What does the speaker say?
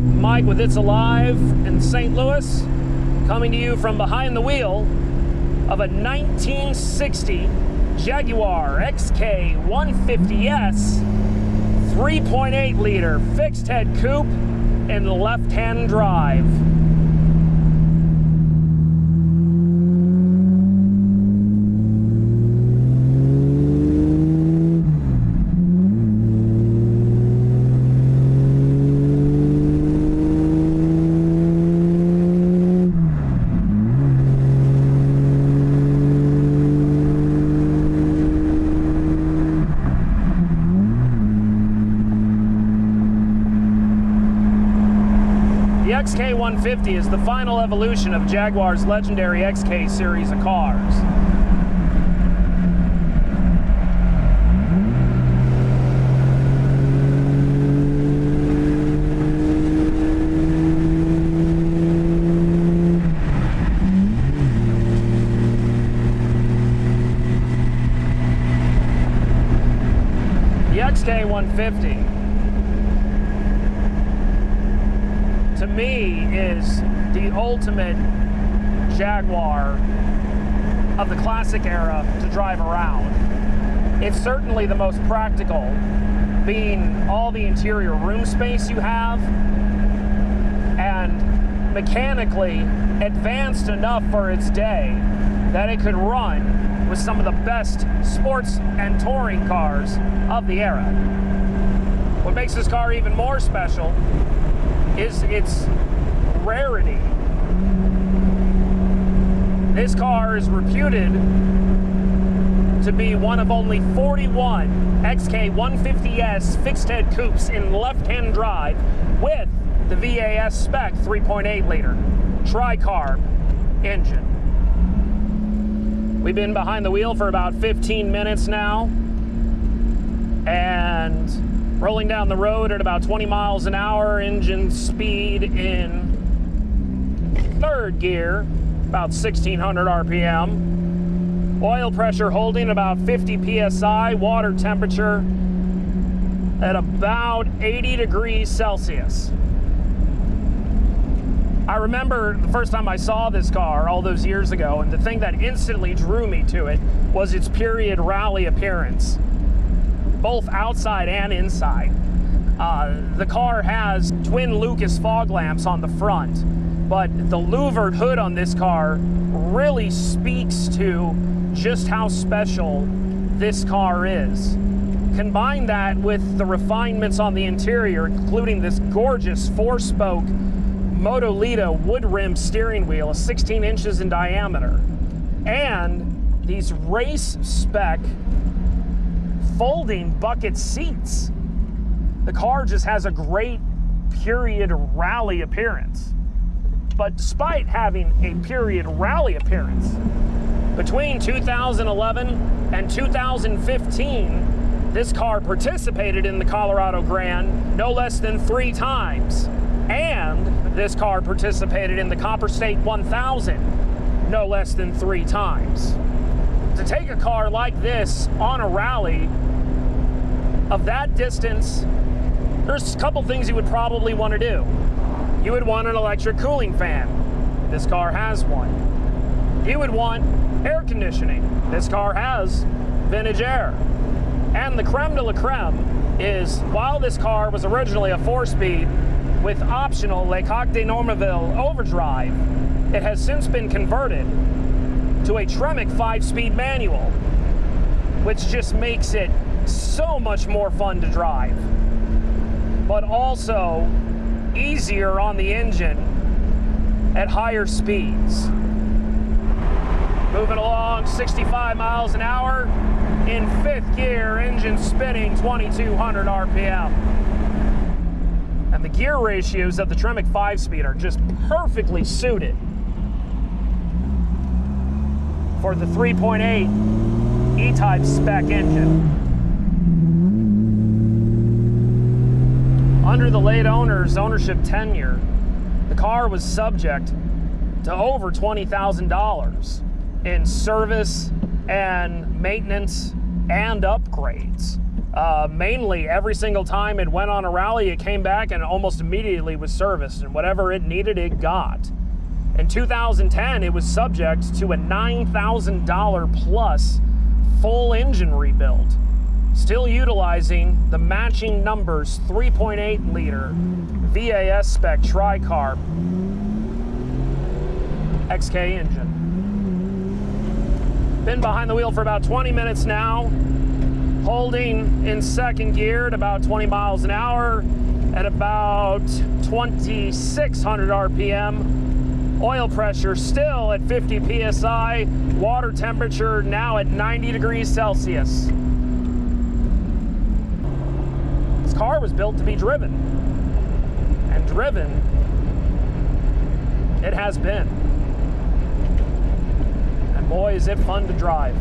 TREMEC, Mike with It's Alive in St. Louis, coming to you from behind the wheel of a 1960 Jaguar XK150-S 3.8 liter fixed head coupe in the left-hand drive. The XK150 is the final evolution of Jaguar's legendary XK series of cars. The XK150 to me is the ultimate Jaguar of the classic era to drive around. It's certainly the most practical, being all the interior room space you have, and mechanically advanced enough for its day that it could run with some of the best sports and touring cars of the era. What makes this car even more special is its rarity. This car is reputed to be one of only 41 XK150-S fixed head coupes in left-hand drive with the VAS-spec 3.8 liter tri-carb engine. We've been behind the wheel for about 15 minutes now, and rolling down the road at about 20 miles an hour, engine speed in third gear, about 1600 RPM. Oil pressure holding about 50 PSI, water temperature at about 80 degrees Celsius. I remember the first time I saw this car all those years ago, and the thing that instantly drew me to it was its period rally appearance, both outside and inside. The car has twin Lucas fog lamps on the front, but the louvered hood on this car really speaks to just how special this car is. Combine that with the refinements on the interior, including this gorgeous 4-spoke MOTO-LITA wood rim steering wheel, 16 inches in diameter, and these race spec folding bucket seats. The car just has a great period rally appearance. But despite having a period rally appearance, between 2011 and 2015, this car participated in the Colorado Grand no less than 3 times. And this car participated in the Copperstate 1000 no less than 3 times. To take a car like this on a rally of that distance, there's a couple things you would probably want to do. You would want an electric cooling fan. This car has one. You would want air conditioning. This car has vintage air. And the creme de la creme is, while this car was originally a 4-speed with optional Le Coq de Normandie overdrive, it has since been converted to a TREMEC 5-speed manual, which just makes it so much more fun to drive, but also easier on the engine at higher speeds. Moving along 65 miles an hour in 5th gear, engine spinning 2200 RPM. And the gear ratios of the TREMEC 5-speed are just perfectly suited for the 3.8 E-type-spec engine. Under the late owner's ownership tenure, the car was subject to over $20,000 in service and maintenance and upgrades. Mainly every single time it went on a rally, it came back and almost immediately was serviced, and whatever it needed, it got. In 2010, it was subject to a $9,000 plus full engine rebuild, still utilizing the matching numbers 3.8 liter VAS-spec tri-carb XK engine. Been behind the wheel for about 20 minutes now, holding in second gear at about 20 miles an hour at about 2,600 RPM. Oil pressure still at 50 PSI. Water temperature now at 90 degrees Celsius. This car was built to be driven. And driven, it has been. And boy, is it fun to drive.